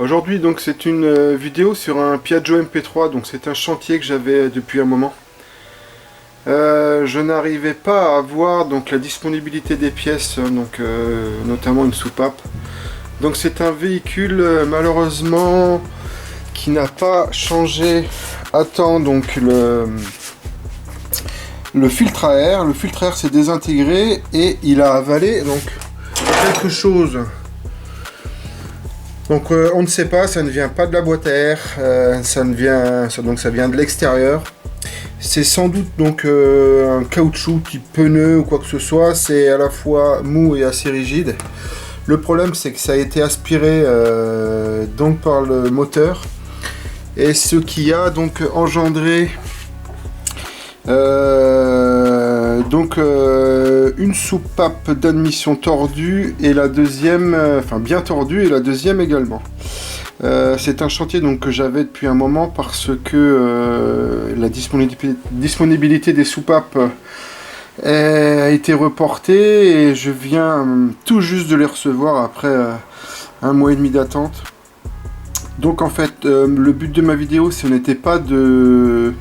Aujourd'hui donc c'est une vidéo sur un Piaggio MP3, donc c'est un chantier que j'avais depuis un moment. Je n'arrivais pas à avoir donc la disponibilité des pièces, donc notamment une soupape. Donc c'est un véhicule malheureusement qui n'a pas changé à temps donc le filtre à air. Le filtre à air s'est désintégré et il a avalé donc quelque chose. Donc on ne sait pas, ça ne vient pas de la boîte à air, ça vient de l'extérieur. C'est sans doute donc un caoutchouc type pneu ou quoi que ce soit. C'est à la fois mou et assez rigide. Le problème c'est que ça a été aspiré donc par le moteur, et ce qui a donc engendré une soupape d'admission tordue, et la deuxième, bien tordue, et la deuxième également. C'est un chantier donc que j'avais depuis un moment parce que la disponibilité des soupapes a été reportée, et je viens tout juste de les recevoir après un mois et demi d'attente. Donc en fait le but de ma vidéo, ce n'était pas de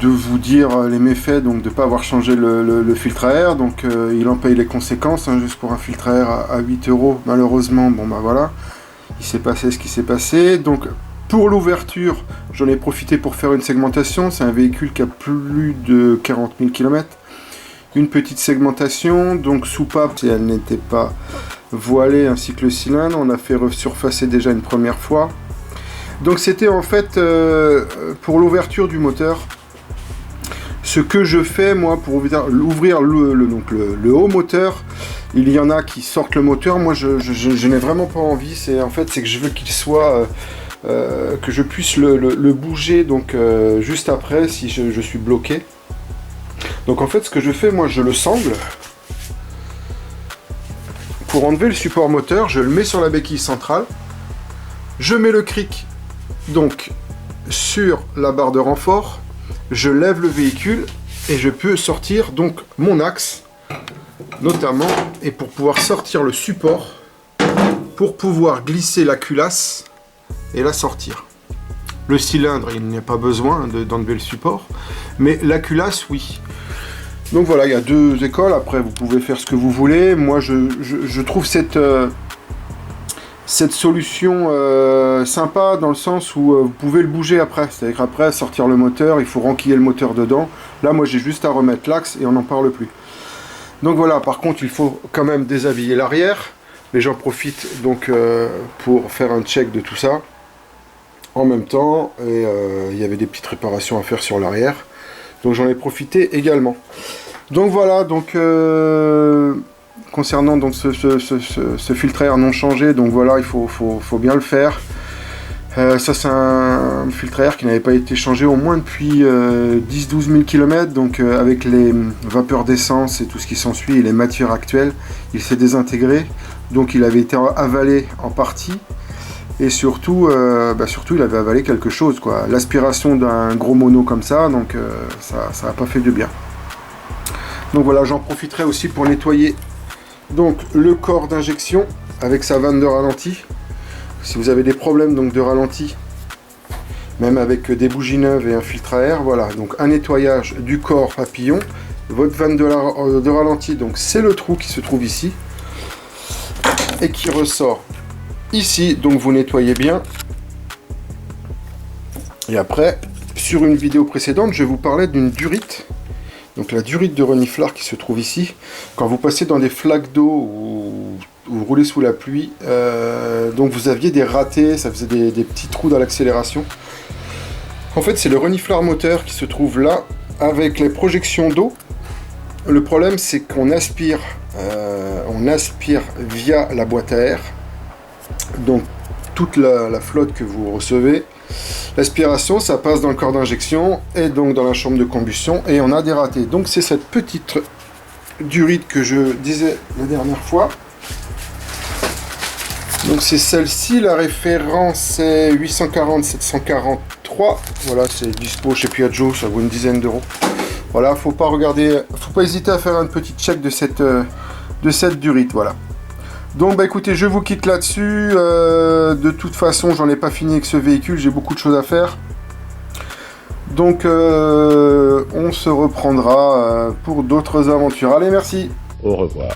vous dire les méfaits, donc de ne pas avoir changé le filtre à air, donc il en paye les conséquences, hein, juste pour un filtre à air à 8 €, malheureusement, bon bah voilà, il s'est passé ce qui s'est passé. Donc pour l'ouverture, j'en ai profité pour faire une segmentation. C'est un véhicule qui a plus de 40 000 km, une petite segmentation, donc soupape si elle n'était pas voilée, ainsi que le cylindre, on a fait resurfacer déjà une première fois. Donc c'était en fait pour l'ouverture du moteur. Ce que je fais moi pour ouvrir le haut moteur, il y en a qui sortent le moteur, moi je n'ai vraiment pas envie. C'est que je veux qu'il soit que je puisse le bouger donc juste après si je suis bloqué. Donc en fait ce que je fais, moi je le sangle. Pour enlever le support moteur, je le mets sur la béquille centrale, je mets le cric donc sur la barre de renfort, je lève le véhicule et je peux sortir donc mon axe notamment, et pour pouvoir sortir le support, pour pouvoir glisser la culasse et la sortir. Le cylindre, il n'y a pas besoin d'enlever le support, mais la culasse oui. Donc voilà, il y a deux écoles, après vous pouvez faire ce que vous voulez. Moi je trouve cette solution sympa, dans le sens où vous pouvez le bouger après. C'est-à-dire qu'après, sortir le moteur, il faut renquiller le moteur dedans. Là, moi, j'ai juste à remettre l'axe et on n'en parle plus. Donc voilà, par contre, il faut quand même déshabiller l'arrière. Mais j'en profite donc pour faire un check de tout ça en même temps. Et il y avait des petites réparations à faire sur l'arrière. Donc j'en ai profité également. Donc voilà, donc... concernant donc ce filtre à air non changé, donc voilà, il faut bien le faire. Ça c'est un filtre à air qui n'avait pas été changé au moins depuis 10-12 000 km, donc avec les vapeurs d'essence et tout ce qui s'ensuit et les matières actuelles, il s'est désintégré, donc il avait été avalé en partie, et surtout, il avait avalé quelque chose, quoi. L'aspiration d'un gros mono comme ça, donc ça n'a pas fait de bien. Donc voilà, j'en profiterai aussi pour nettoyer donc le corps d'injection avec sa vanne de ralenti. Si vous avez des problèmes donc de ralenti, même avec des bougies neuves et un filtre à air, voilà, donc un nettoyage du corps papillon. Votre vanne de ralenti, donc c'est le trou qui se trouve ici et qui ressort ici, donc vous nettoyez bien. Et après, sur une vidéo précédente, je vous parlais d'une durite. Donc la durite de reniflard qui se trouve ici. Quand vous passez dans des flaques d'eau ou vous roulez sous la pluie, donc vous aviez des ratés, ça faisait des petits trous dans l'accélération. En fait, c'est le reniflard moteur qui se trouve là, avec les projections d'eau. Le problème, c'est qu'on aspire, via la boîte à air, donc toute la flotte que vous recevez. L'aspiration, ça passe dans le corps d'injection et donc dans la chambre de combustion, et on a des ratés. Donc c'est cette petite durite que je disais la dernière fois. Donc c'est celle-ci, la référence est 840-743. Voilà, c'est dispo chez Piaggio, ça vaut une dizaine d'euros. Voilà, faut pas hésiter à faire un petit check de cette durite, voilà. Donc bah écoutez, je vous quitte là-dessus. De toute façon, j'en ai pas fini avec ce véhicule, j'ai beaucoup de choses à faire. Donc on se reprendra pour d'autres aventures. Allez, merci. Au revoir.